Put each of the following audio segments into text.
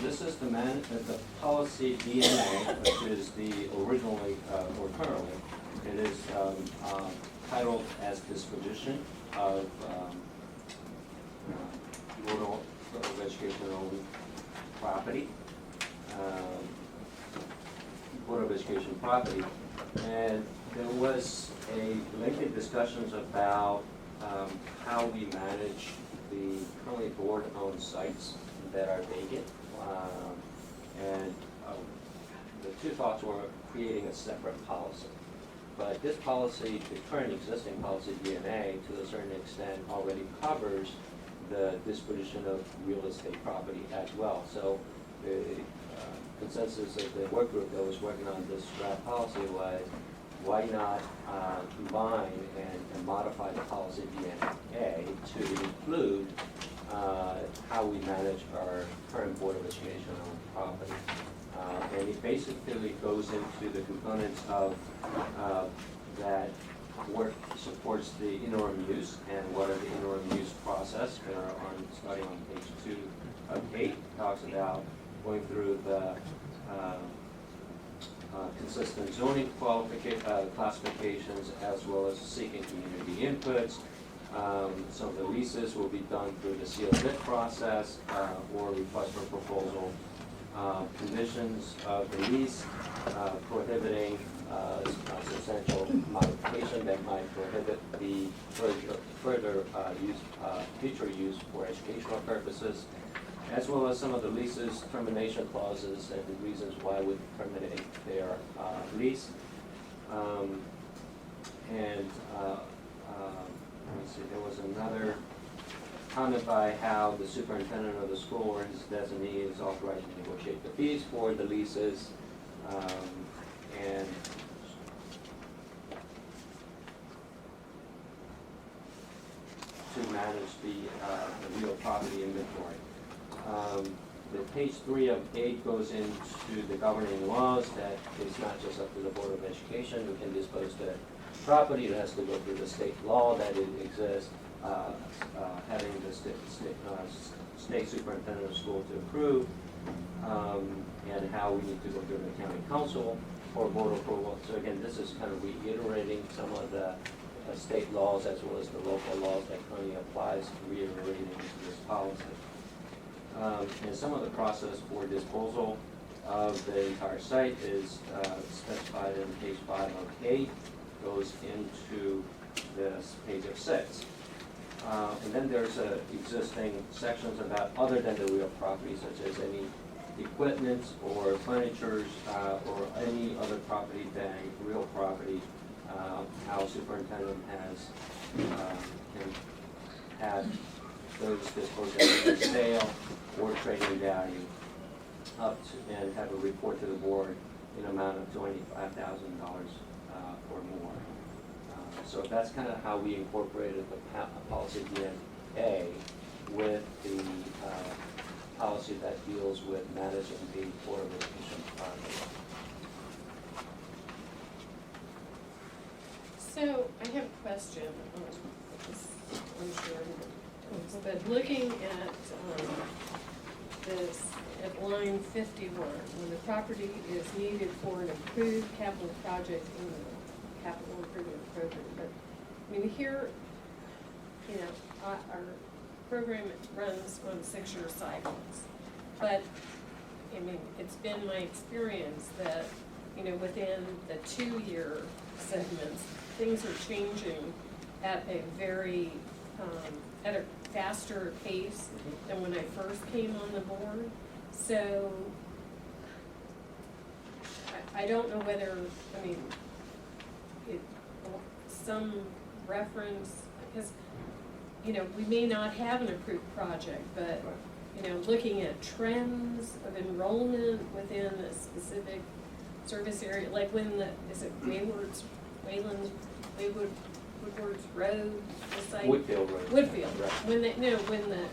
this is the policy DNA, which is the originally, or currently, it is titled as disposition of Board of Education owned property, Board of Education property. And there was a lengthy discussions about how we manage the currently board-owned sites that are vacant. And the two thoughts were creating a separate policy. But this policy, the current existing policy DNA, to a certain extent, already covers the disposition of real estate property as well. So the consensus of the work group that was working on this draft policy was, why not combine and modify the policy DNA to include how we manage our current Board of Education owned property. And it basically goes into the components of that work supports the interim use and what are the interim use process. There are starting on page 2 of 8, talks about going through the consistent zoning classifications, as well as seeking community inputs. Some of the leases will be done through the sealed bid process or request for proposal. Conditions of the lease prohibiting substantial modification that might prohibit the further future use for educational purposes, as well as some of the leases, termination clauses, and the reasons why we terminate their lease. Let me see, there was another comment by how the superintendent of the school or his designee is authorized to negotiate the fees for the leases, and to manage the real property inventory. The page 3 of 8 goes into the governing laws that it's not just up to the Board of Education who can dispose the property. It has to go through the state law that it exists, having the state superintendent of school to approve, and how we need to go through the county council for board approval. So again, this is kind of reiterating some of the state laws as well as the local laws that currently applies, reiterating this policy. And some of the process for disposal of the entire site is specified in page 5 of 8, goes into this page of 6. And then there's existing sections about other than the real property, such as any equipment or furniture or any other property than real property. How superintendent can have those disposed of for sale or trading value up to, and have a report to the board in an amount of $25,000 or more. So that's kind of how we incorporated the policy DNA with the policy that deals with managing the Board of Education property. So I have a question I'm sure, but looking at this at line 51, when the property is needed for an approved capital project in the capital improvement program. But I mean, here, you know, our program runs on 6-year cycles. But I mean, it's been my experience that, you know, within the 2-year segments, things are changing at a very, at a faster pace than when I first came on the board. So I don't know whether, I mean, some reference, because, you know, we may not have an approved project, but, you know, looking at trends of enrollment within a specific service area, like when the, is it Woodward's Road, the site? Woodfield Road. Woodfield, Right. when they, no, when the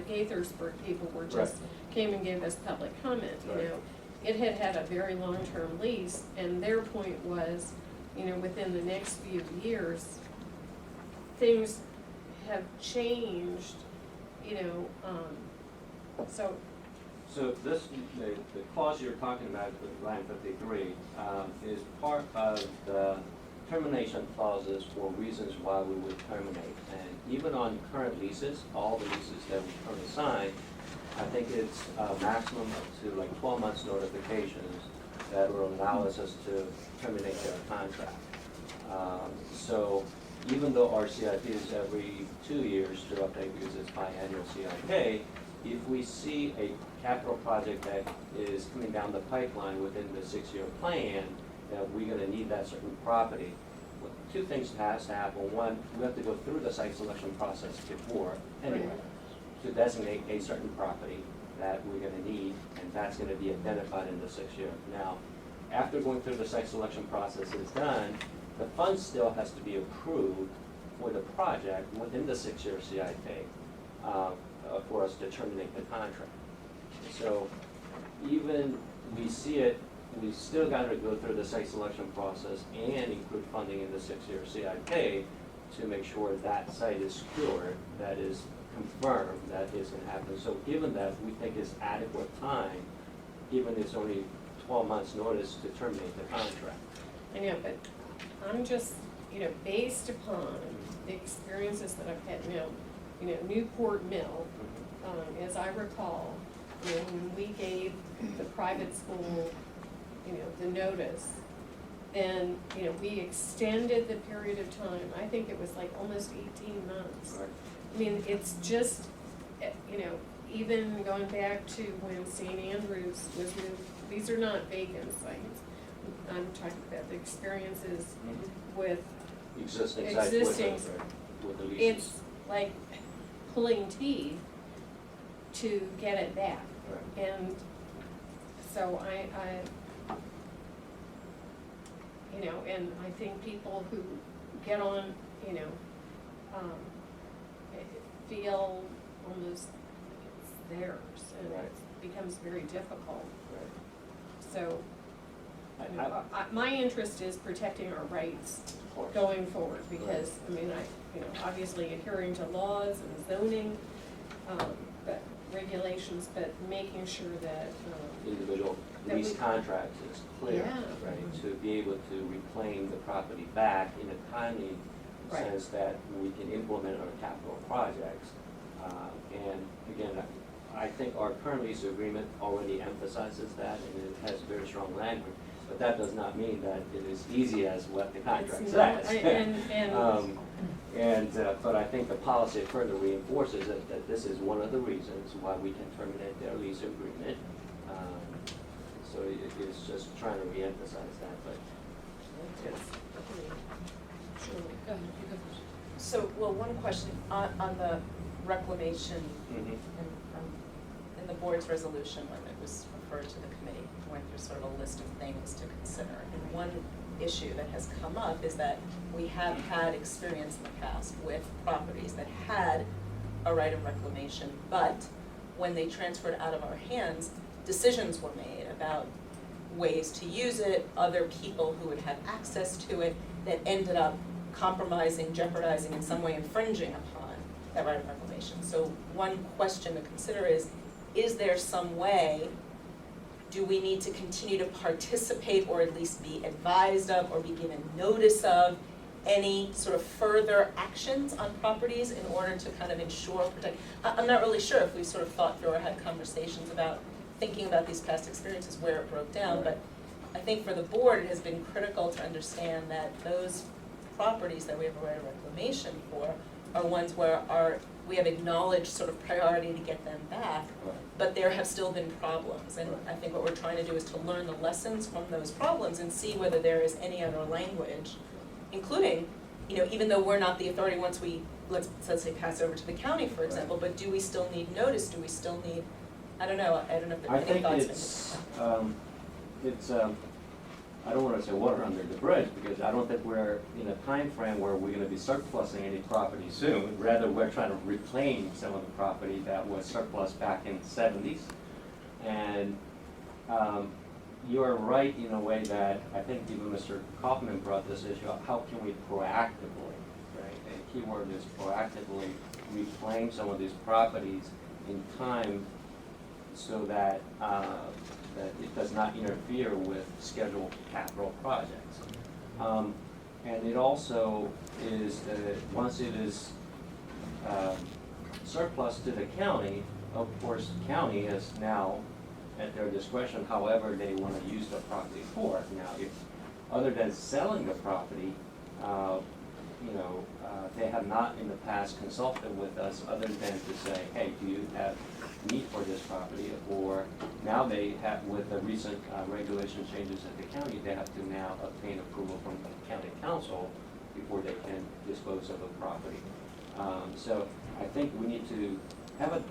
Gaithersburg people were just, came and gave us public comment, you know. It had a very long-term lease, and their point was, you know, within the next few years, things have changed, you know, so So this, the clause you're talking about, with line 53, is part of the termination clauses for reasons why we would terminate. And even on current leases, all the leases that we currently sign, I think it's a maximum up to like 12 months notifications that will allow us to terminate their contract. So even though our CIP is every 2 years to update because it's biannual CIP, if we see a capital project that is coming down the pipeline within the 6-year plan, that we're gonna need that certain property, well, two things has to happen. One, we have to go through the site selection process before, anyway, to designate a certain property that we're gonna need, and that's gonna be identified in the 6-year. Now, after going through the site selection process is done, the fund still has to be approved for the project within the 6-year CIP for us to terminate the contract. So even we see it, we still got to go through the site selection process and include funding in the 6-year CIP to make sure that site is secured, that is confirmed that is going to happen. So given that, we think it's adequate time, even if it's only 12 months notice to terminate the contract. I know, but I'm just, based upon the experiences that I've had, Newport Mill, as I recall, when we gave the private school, the notice, then, we extended the period of time. I think it was like almost 18 months. Right. I mean, it's just, even going back to when St. Andrews was moved, these are not vacant sites. I'm talking about the experiences with Existing sites with the leases. It's like pulling teeth to get it back. Right. And so and I think people who get on, feel almost it's theirs, and Right. it becomes very difficult. Right. So, my interest is protecting our rights Of course. going forward, because, obviously adhering to laws and zoning, but regulations, but making sure that, Individual that lease we- contracts is clear, Yeah. right? To be able to reclaim the property back in a timely Right. sense that we can implement our capital projects. And again, I think our current lease agreement already emphasizes that, and it has very strong language. But that does not mean that it is easy as what the contract It's says. not, But I think the policy further reinforces it, that this is one of the reasons why we can terminate their lease agreement. So it is just trying to reemphasize that, but. So, one question on the reclamation, Mhm. in the board's resolution when it was referred to the committee, went through sort of a list of things to consider. And one issue that has come up is that we have had experience in the past with properties that had a right of reclamation, but when they transferred out of our hands, decisions were made about ways to use it, other people who would have access to it, that ended up compromising, jeopardizing, in some way infringing upon that right of reclamation. So one question to consider is there some way, do we need to continue to participate or at least be advised of or be given notice of any sort of further actions on properties in order to kind of ensure, protect? I'm not really sure if we sort of thought through or had conversations about thinking about these past experiences where it broke down, but I think for the board, it has been critical to understand that those properties that we have a right of reclamation for are ones where we have acknowledged sort of priority to get them back, but there have still been problems. And I think what we're trying to do is to learn the lessons from those problems and see whether there is any other language, including, even though we're not the authority once we, let's say pass over to the county, for example, but do we still need notice? Do we still need, I don't know if there are any thoughts. I don't want to say water under the bridge, because I don't think we're in a time frame where we're going to be surplusing any property soon. Rather, we're trying to reclaim some of the property that was surplus back in the 70s. And you're right in a way that I think even Mr. Kaufman brought this issue up. How can we proactively, right? A key word is proactively reclaim some of these properties in time so that, that it does not interfere with scheduled capital projects. And it also is that once it is surplus to the county, of course, the county is now at their discretion, however they want to use the property for. Now, if, other than selling the property, they have not in the past consulted with us other than to say, hey, do you have need for this property? Or now they have, with the recent regulation changes at the county, they have to now obtain approval from the county council before they can dispose of a property. So I think we need to have a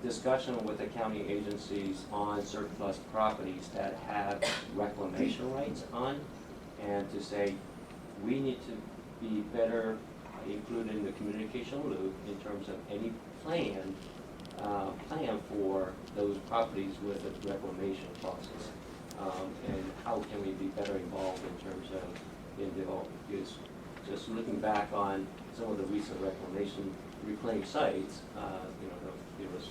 discussion with the county agencies on surplus properties that have reclamation rights on, and to say, we need to be better included in the communication loop in terms of any plan for those properties with the reclamation process. And how can we be better involved in terms of in development? Because just looking back on some of the recent reclaimed sites, there was,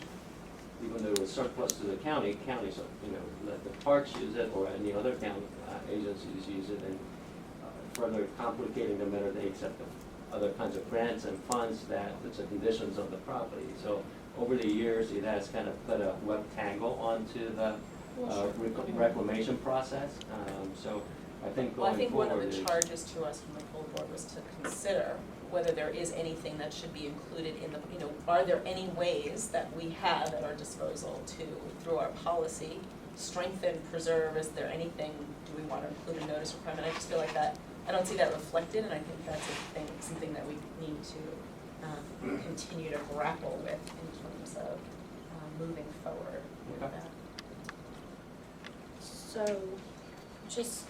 even though it was surplus to the counties, let the parks use it or any other county agencies use it, and further complicating the matter, they accept other kinds of grants and funds that puts the conditions of the property. So over the years, it has kind of put a web tangle onto the reclamation process. So I think Well, I going think one forward of the charges to us from the full board was to consider whether there is anything that should be included in the, are there any ways that we have at our disposal to, through our policy, strengthen, preserve, is there anything, do we want to include a notice requirement? I just feel like that, I don't see that reflected, and I think that's something that we need to continue to grapple with in terms of moving forward with Okay. that. So, just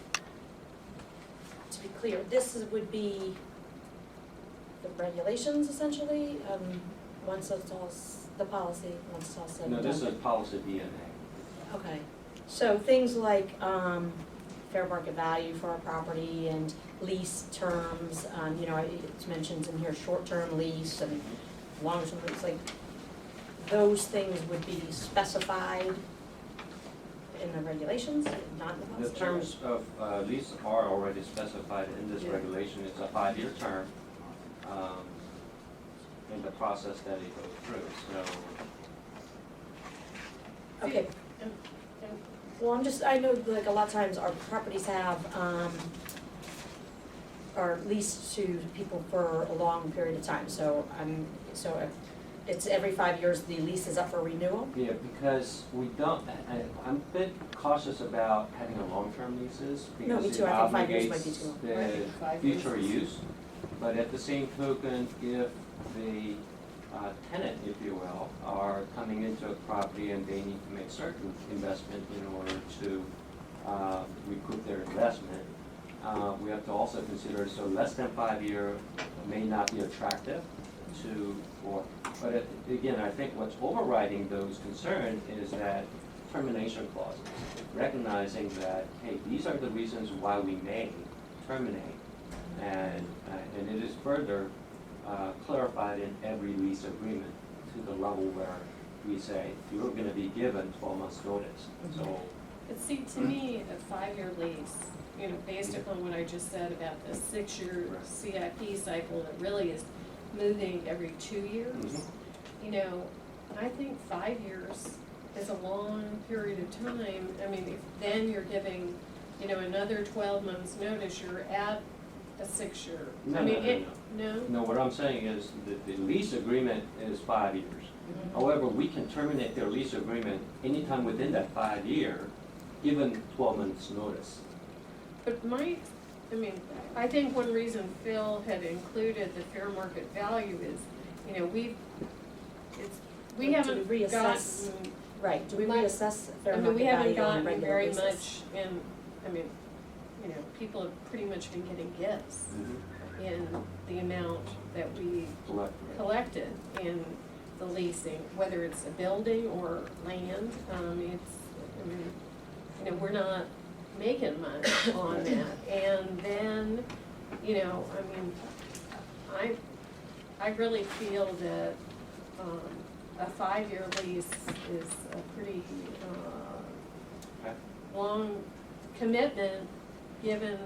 to be clear, would be the regulations essentially, once it's all, the policy, once it's all said and No, done? this is policy DNA. Okay, so things like, fair market value for a property and lease terms, it's mentioned in here, short-term lease and long-term lease, like, those things would be specified in the regulations, not in the policy? The terms of lease are already specified in this Yeah. regulation. It's a 5-year term in the process that it goes through, so. Okay, well, I know like a lot of times our properties have, are leased to people for a long period of time, so it's every 5 years the lease is up for renewal? Yeah, because we don't, I'm a bit cautious about having a long-term leases No, me because too. it I think 5 years might be obligates too long. I think the 5 years future is- use. But at the same token, if the tenant, if you will, are coming into a property and they need to make certain investment in order to recoup their investment, we have to also consider, so less than 5 year may not be attractive but again, I think what's overriding those concerns is that termination clauses, recognizing that, hey, these are the reasons why we may terminate, and it is further clarified in every lease agreement to the level where we say, you're gonna be given 12 months notice, so. But see, to me, a 5-year lease, based upon what I just said about the 6-year Right. CIP cycle, that really is moving every 2 years. Mhm. I think 5 years is a long period of time. I mean, if then you're giving, another 12 months notice, you're at a 6-year. No, I mean, no. No? No, what I'm saying is that the lease agreement is 5 years. However, we can terminate their lease agreement anytime within that 5 year, given 12 months notice. But I think one reason Phil had included the fair market value is, we Do haven't we reassess? gotten, Right, do we Much- reassess fair we market haven't value on a gotten regular very basis? much in, people have pretty much been getting gifts in the amount that we Correct. collected in the leasing, whether it's a building or land. We're not making much on that. And then, I really feel that a 5-year lease is a pretty, Okay. long commitment, given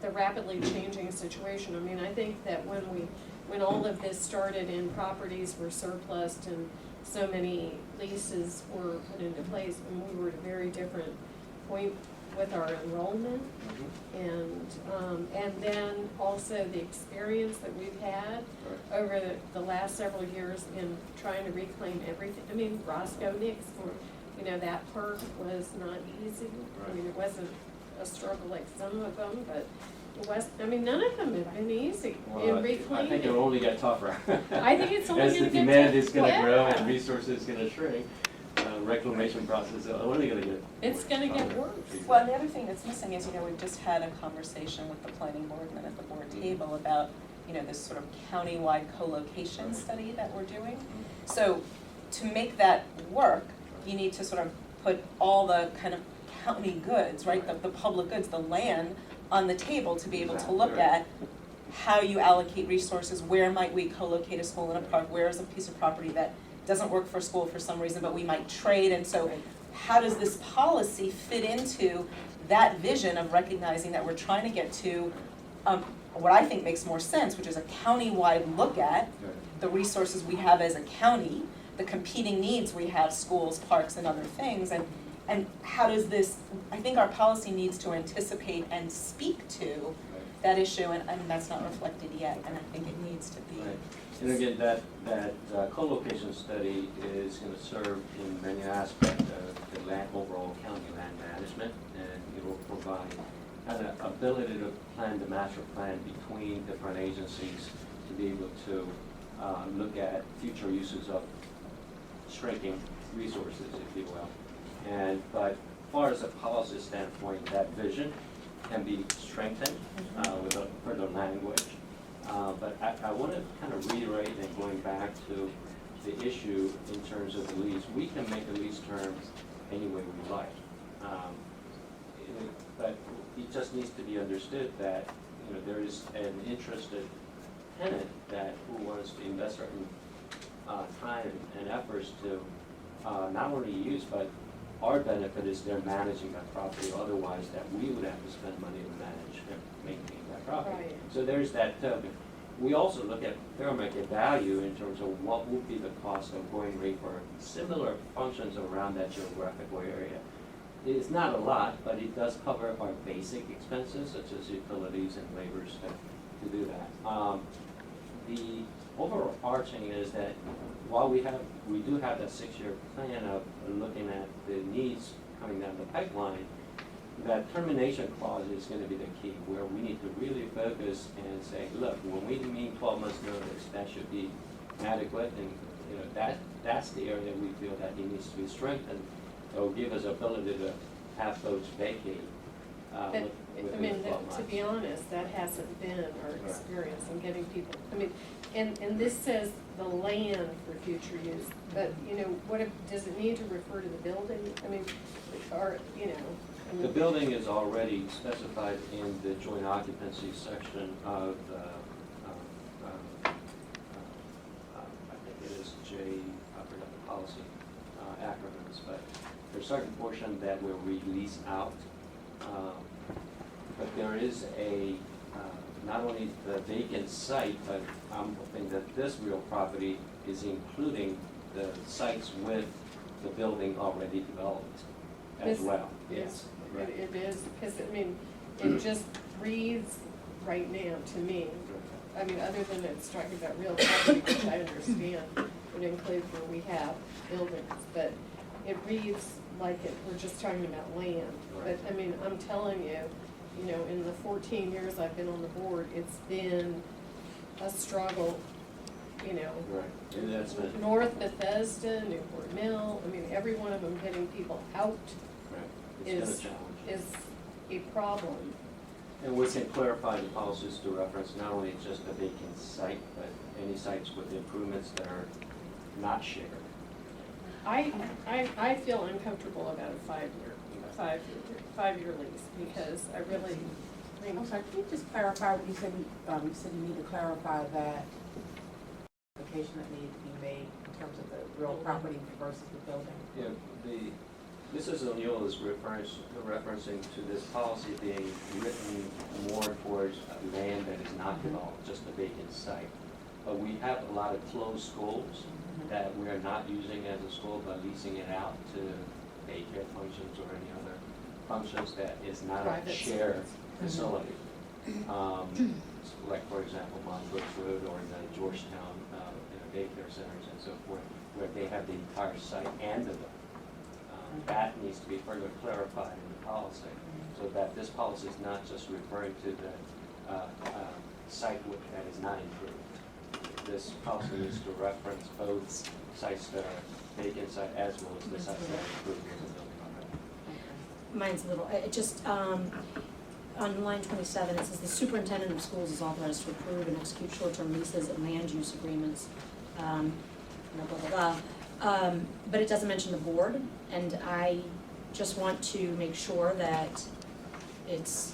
the rapidly changing situation. I mean, I think that when all of this started and properties were surplused and so many leases were put into place, and we were at a very different point with our enrollment. And then also the experience that we've had over the last several years in trying to reclaim everything. I mean, Roscoe Nix, that park was not easy. I mean, it wasn't a struggle like some of them, but it was, none of them have been easy in reclaiming. I think it'll only get tougher. I think it's only as gonna the get demand is tough- gonna grow yeah. and resources is gonna shrink, reclamation process is only gonna get. It's gonna get worse. Well, and the other thing that's missing is, we've just had a conversation with the planning board and then at the board table about, this sort of countywide co-location study that we're doing. So to make that work, you need to sort of put all the kind of county goods, right, the public goods, the land on the table to be able to look at how you allocate resources, where might we co-locate a school in a park, where is a piece of property that doesn't work for school for some reason, but we might trade, and so how does this policy fit into that vision of recognizing that we're trying to get to what I think makes more sense, which is a county-wide look at the resources we have as a county, the competing needs we have, schools, parks, and other things, and how does this, I think our policy needs to anticipate and speak to that issue, and that's not reflected yet, and I think it needs to be. Right. And again, that co-location study is gonna serve in many aspects of the overall county land management, and it will provide an ability to plan the master plan between different agencies to be able to look at future uses of shrinking resources, if you will. But as far as a policy standpoint, that vision can be strengthened with a further language. But I want to kind of reiterate, and going back to the issue in terms of the lease, we can make the lease terms any way we like. But it just needs to be understood that there is an interested tenant who wants to invest certain time and efforts to not only use, but our benefit is they're managing that property, otherwise that we would have to spend money to manage and maintain that property. Right. So there's that token. We also look at fair market value in terms of what would be the cost of going rate for similar functions around that geographical area. It's not a lot, but it does cover our basic expenses, such as utilities and labors to do that. The overarching is that while we do have that 6-year plan of looking at the needs coming down the pipeline, that termination clause is going to be the key, where we need to really focus and say, look, when we mean 12 months notice, that should be adequate, and that's the area we feel that it needs to be strengthened. It will give us ability to have folks vacate. But, within 12 months. to be honest, that hasn't been our experience in getting people, and this says the land for future use, but, what if, does it need to refer to the building? Or, The building is already specified in the joint occupancy section of the, I think it is I forgot the policy acronyms, but there's a certain portion that will release out. But there is not only the vacant site, but I'm hoping that this real property is including the sites with the building already developed as well. Yes, it is, because, it just reads right now to me, other than it's talking about real property, which I understand would include where we have buildings, but it reads like we're just talking about land. But, I'm telling you, in the 14 years I've been on the board, it's been a struggle, Right, and that's been, North Bethesda, Newport Mill, every one of them getting people out right, it's been a is, challenge. is a problem. And we can clarify the policies to reference not only just a vacant site, but any sites with improvements that are not shared. I feel uncomfortable about a five-year lease, because I really think. I'm sorry, can you just clarify what you said? You said you need to clarify that application that needed to be made in terms of the real property versus the building. Yeah, Mrs. O'Neill is referencing to this policy being written more towards land that is not developed, just a vacant site. But we have a lot of closed schools that we are not using as a school, but leasing it out to daycare functions or any other functions that is not a Private shared schools. facility. Like, for example, Montrose Road or the Georgetown daycare centers and so forth, where they have the entire site and the building. That needs to be further clarified in the policy, so that this policy is not just referring to the site that is not improved. This policy needs to reference both sites that are vacant site as well as the sites that are improved in the building already. Mine's a little, it just, on line 27, it says the superintendent of schools is authorized to approve and execute short-term leases and land use agreements, blah, blah, blah, blah. But it doesn't mention the board, and I just want to make sure that it's,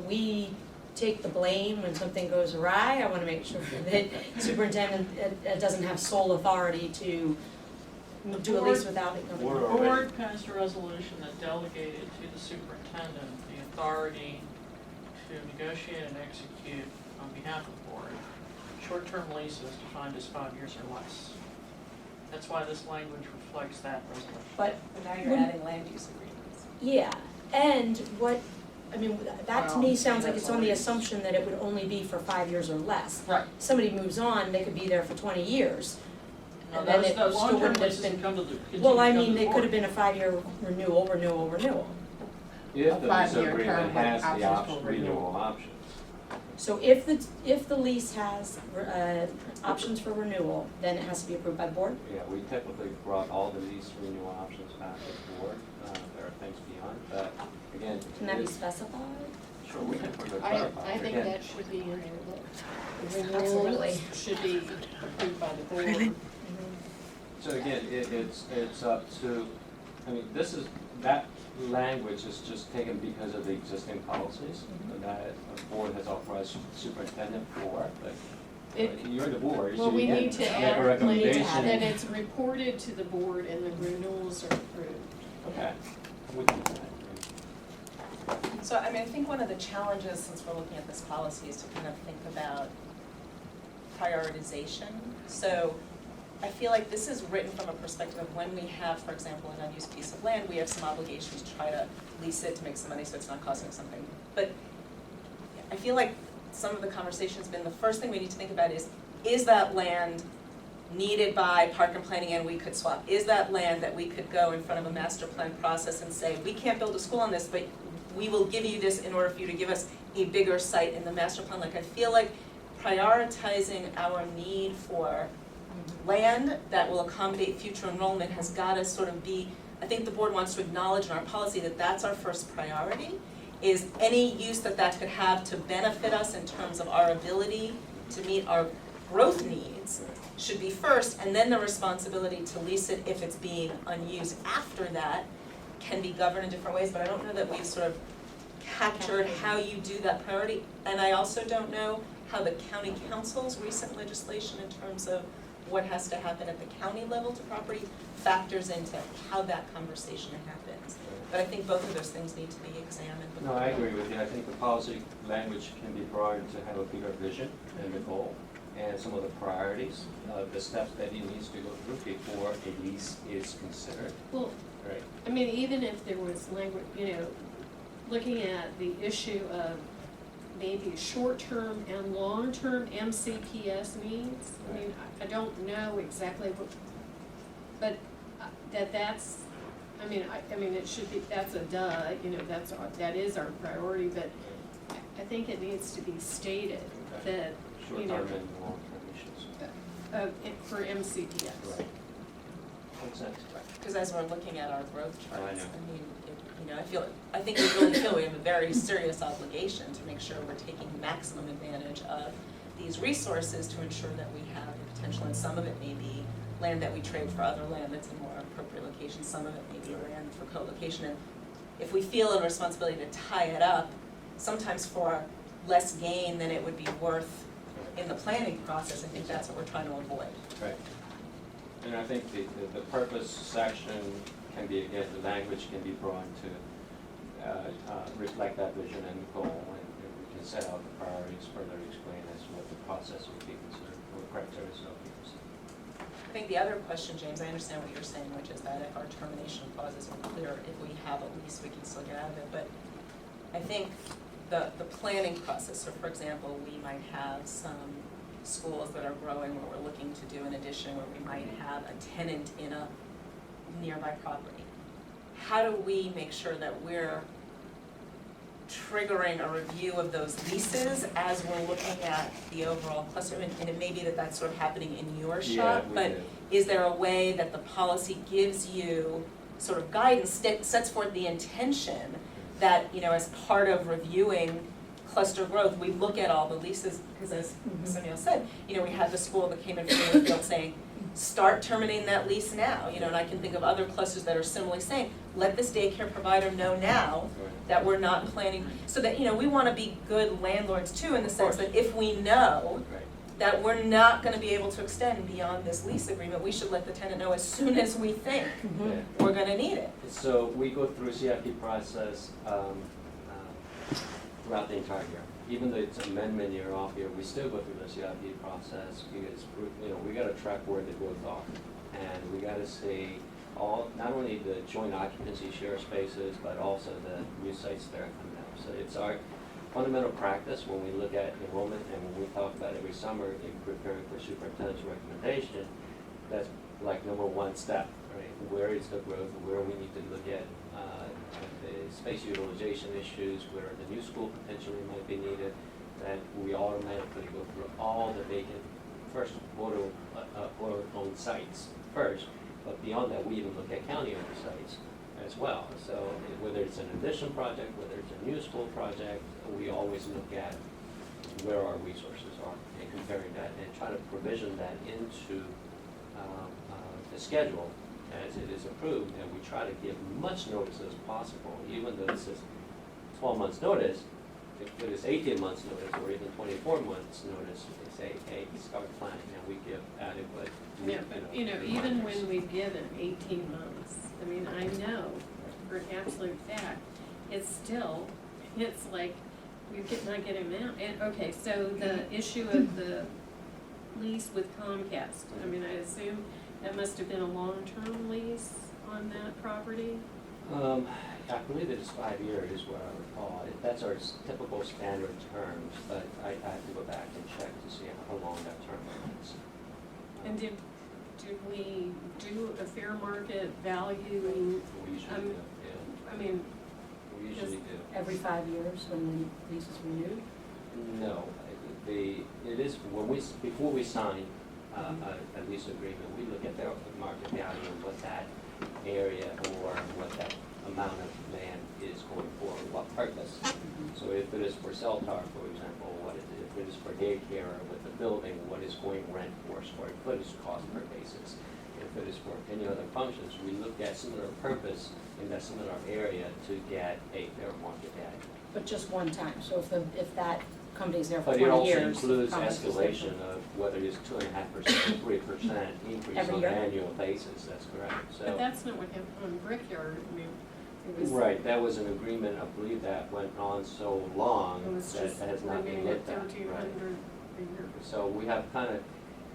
we take the blame when something goes awry. I wanna make sure that superintendent doesn't have sole authority to do a lease without it going. Board The already- board passed a resolution that delegated to the superintendent the authority to negotiate and execute on behalf of the board short-term leases defined as 5 years or less. That's why this language reflects that resolution. But, But now you're Wouldn't- adding land use agreements. yeah, and what, I mean, that to me Well, sounds like that's it's on the always- assumption that it would only be for 5 years or less. Right. Somebody moves on, they could be there for 20 years. Now, And then those it still long-term wouldn't have leases been- can come to the, continue Well, I to come mean, to the they could board. have been a 5-year renewal. If the lease 5-year agreement term with has the options option, for renewal. renewal options. So if the lease has, options for renewal, then it has to be approved by the board? Yeah, we typically brought all the lease renewal options back to the board. There are things beyond, but again. Can that be it- specified? Sure, we can further I clarify. think Again, that should be in there, that the Absolutely. renewals should be approved by the board. Mm-hmm. So again, it's up to, I mean, that language is just taken because of the existing policies that the board has authorized superintendent for, but It- you're the board, so Well, we you need can to make add, a we need to recommendation. add that it's reported to the board and the renewals are approved. Okay, we can do that. So, I mean, I think one of the challenges, since we're looking at this policy, is to kind of think about prioritization. So, I feel like this is written from a perspective of when we have, for example, an unused piece of land, we have some obligations to try to lease it to make some money so it's not costing something. But I feel like some of the conversation's been, the first thing we need to think about is that land needed by park and planning and we could swap? Is that land that we could go in front of a master plan process and say, we can't build a school on this, but we will give you this in order for you to give us a bigger site in the master plan? Like, I feel like prioritizing our need for land that will accommodate future enrollment has gotta sort of be, I think the board wants to acknowledge in our policy that that's our first priority, is any use that could have to benefit us in terms of our ability to meet our growth needs should be first, and then the responsibility to lease it if it's being unused after that can be governed in different ways, but I don't know that we've sort of captured how you do that priority. And I also don't know how the county council's recent legislation in terms of what has to happen at the county level to property factors into how that conversation happens. But I think both of those things need to be examined. No, I agree with you. I think the policy language can be broadened to have a bigger vision and the goal, and some of the priorities, the steps that he needs to go through before a lease is considered. Well, Right. I mean, even if there was language, looking at the issue of maybe short-term and long-term MCPS needs, I mean, I don't know exactly what, but that's, I mean, it should be, that's a that is our priority, but I think it needs to be stated Okay. that, Short-term and long-term issues. for MCPS. Right. Makes sense. Because as we're looking at our growth charts, I know. I mean, I think we really feel we have a very serious obligation to make sure we're taking maximum advantage of these resources to ensure that we have the potential, and some of it may be land that we trade for other land that's in more appropriate locations, some of it may be land for co-location, and if we feel a responsibility to tie it up, sometimes for less gain than it would be worth in the planning process, I think that's what we're trying to avoid. Right. And I think the purpose section can be, again, the language can be brought to reflect that vision and goal, and we can set out the priorities, further explain as to what the process would be considered, or criteria will be considered. I think the other question, James, I understand what you're saying, which is that if our termination clause isn't clear, if we have a lease, we can still get out of it, but I think the planning process, so for example, we might have some schools that are growing where we're looking to do an addition, where we might have a tenant in a nearby property. How do we make sure that we're triggering a review of those leases as we're looking at the overall cluster? And it may be that that's sort of happening in your shop, but is there a way that the policy gives you sort of guidance, sets forth the intention that, you know, as part of reviewing cluster growth, we look at all the leases, because as Sunil said, you know, we had the school that came in from the field saying, start terminating that lease now, you know, and I can think of other clusters that are similarly saying, let this daycare provider know now that we're not planning, so that, you know, we wanna be good landlords too, in the sense that if we know that we're not gonna be able to extend beyond this lease agreement, we should let the tenant know as soon as we think we're gonna need it. So we go through CIP process throughout the entire year. Even though it's amendment year off year, we still go through the CIP process because, you know, we gotta track where the growth are. And we gotta see not only the joint occupancy share spaces, but also the new sites that are coming out. So it's our fundamental practice when we look at enrollment and when we talk about every summer in preparing for superintendent's recommendation, that's like number one step, right? Where is the growth, where we need to look at the space utilization issues, where the new school potentially might be needed, then we automatically go through all the vacant, first board-owned sites first, but beyond that, we even look at county-owned sites as well. So whether it's an addition project, whether it's a new school project, we always look at where our resources are and comparing that and try to provision that into the schedule as it is approved, and we try to give much notice as possible, even though this is 12 months notice. If it is 18 months notice or even 24 months notice, they say, hey, start planning, and we give adequate. Yeah, but you know, even when we give it 18 months, I mean, I know for an absolute fact, it's like we're not getting them out. And okay, so the issue of the lease with Comcast, I mean, I assume that must have been a long-term lease on that property? I believe it is 5 years is what I recall. That's our typical standard terms, but I have to go back and check to see how long that term is. And did we do a fair market value? We usually do, yeah. I mean, We usually do. Every 5 years when the lease is renewed? No, it is, before we sign a lease agreement, we look at the market value and what that area or what that amount of land is going for, what purpose. So if it is for cell tower, for example, what is it? If it is for daycare with the building, what is going rent for square footage cost per basis? If it is for any other functions, we look at similar purpose in that similar area to get a fair market value. But just one time, so if that company's there for But it 20 also years. includes how much is escalation different? of whether it's 2.5% or 3% increase Every on year? an annual basis, that's correct, so. but that's not what happened on Brickyard. I mean, it was. Right, that was an agreement, I believe that went on so long It was that just has not been renewing at looked at, 1,300 right? a year. So we have kind of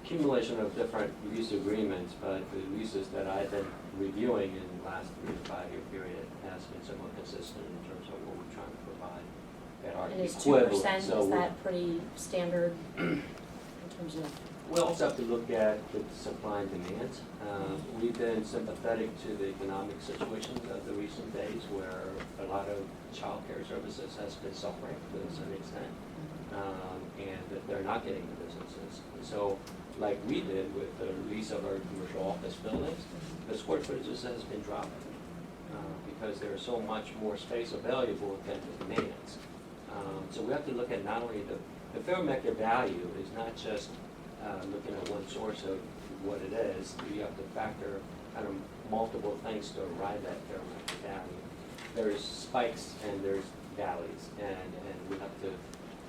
accumulation of different lease agreements, but the leases that I've been reviewing in the last 3 to 5 year period has been somewhat consistent in terms of what we're trying to provide that are And is equivalent. 2%, So is we're- that pretty standard in terms of? We also have to look at the supply and demand. We've been sympathetic to the economic situations of the recent days where a lot of child care services has been suffering to a certain extent, and that they're not getting the businesses. So like we did with the lease of our commercial office buildings, the square footages has been dropping because there is so much more space available than the demands. So we have to look at not only the fair market value is not just looking at one source of what it is. You have to factor kind of multiple things to arrive at fair market value. There's spikes and there's valleys, and we have to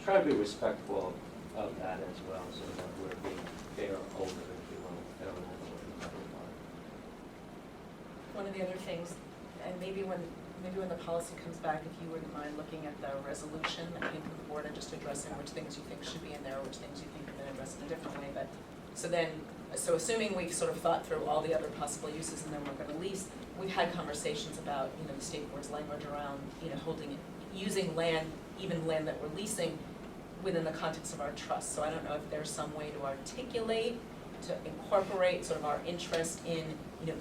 try to be respectful of that as well, so that we're being fair over, if you will, fair landlord. one of the other things, and maybe when the policy comes back, if you wouldn't mind looking at the resolution that came from the board and just addressing which things you think should be in there, which things you think have been addressed in a different way, but, so assuming we've sort of thought through all the other possible uses and then we're gonna lease, we've had conversations about, the state board's language around, using land, even land that we're leasing, within the context of our trust. So I don't know if there's some way to articulate, to incorporate sort of our interest in,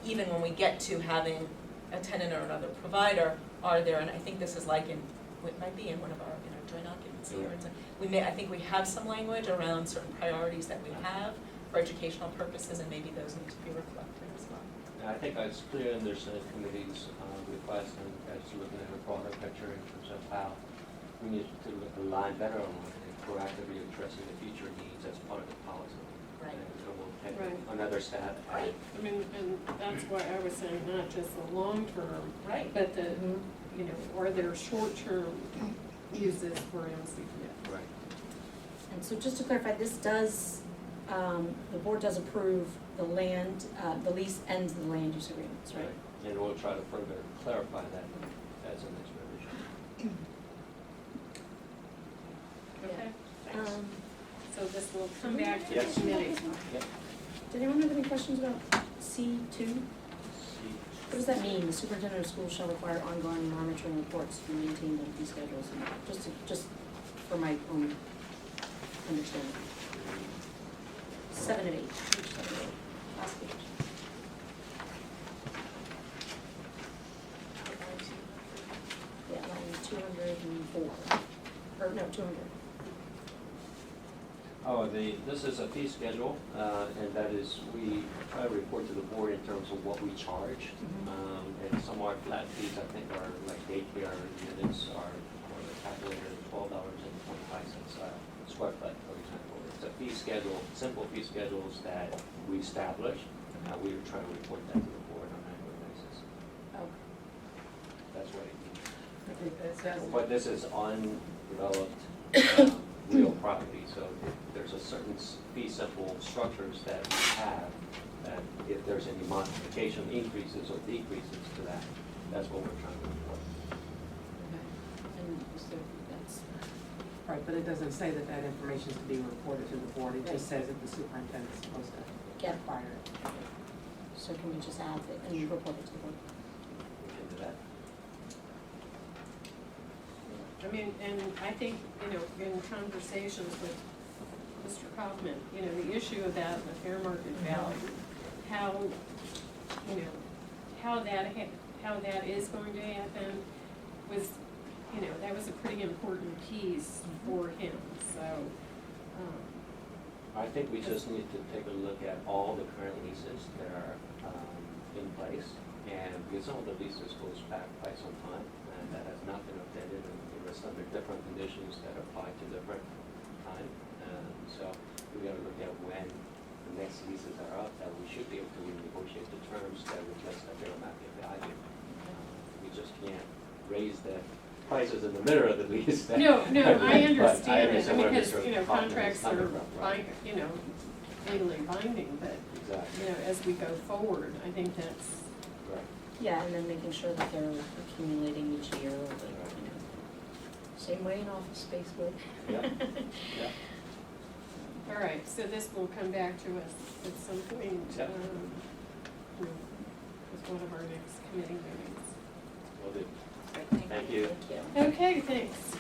even when we get to having a tenant or another provider, are there, and I think this is like it might be in one of our, joint occupancy, or I think we have some language around certain priorities that we have for educational purposes, and maybe those need to be reflected as well. And I think it's clear in their Senate committee's request, and guys looking at a broader picture in terms of how we need to align better on and proactively addressing the future needs as part of the policy. Right. And so we'll take Right. another stab at it. I mean, and that's why I was saying not just the long term, Right. but the, are there short-term uses for MCPS? Right. And so just to clarify, this does, the board does approve the land, the lease and the land use agreements, right? And we'll try to further clarify that as a next revision. Okay, Um, so this will come back to the Yes. committee. Yep. Did anyone have any questions about C2? What does that mean? The superintendent of schools shall require ongoing monitoring reports to maintain the fee schedules, and just for my own understanding. 7 and 8, page 7 and 8, last page. Yeah, line 204, or no, 200. Oh, this is a fee schedule, and that is, we try to report to the board in terms of what we charge. And some are flat fees, I think, are like daycare units are calculated at $12.25 a square foot, for example. It's a fee schedule, simple fee schedules that we establish. We try to report that to the board on an annual basis. Oh, That's what it means. It says, But this is undeveloped real property, so there's a certain fee simple structures that we have, that if there's any modification, increases or decreases to that, that's what we're trying to report. and so that's, Right, but it doesn't say that that information is to be reported to the board, it just says that the superintendent's supposed to yeah, require it. so can we just add it and report it to the board? We can do that. I mean, and I think, in conversations with Mr. Kaufman, the issue of that, the fair market value, how that is going to happen was, that was a pretty important piece for him, so, I think we just need to take a look at all the current leases that are in place, and because some of the leases goes back quite some time, and that has not been updated, and there are under different conditions that apply to different time. So we gotta look at when the next leases are up, that we should be able to renegotiate the terms that reflect the fair market value. We just can't raise the prices in the middle of the lease. no, I But understand it, where because, Mr. Kaufman is contracts coming are, from, right? legally binding, but, Exactly, as we go forward, I think that's, right. Yeah, and then making sure that they're accumulating each year, same way in office space would. Yeah, yeah. all right, so this will come back to us at some point, Yep. as one of our next committee meetings. Will do. Right, Thank you. Thank you. Okay, thanks.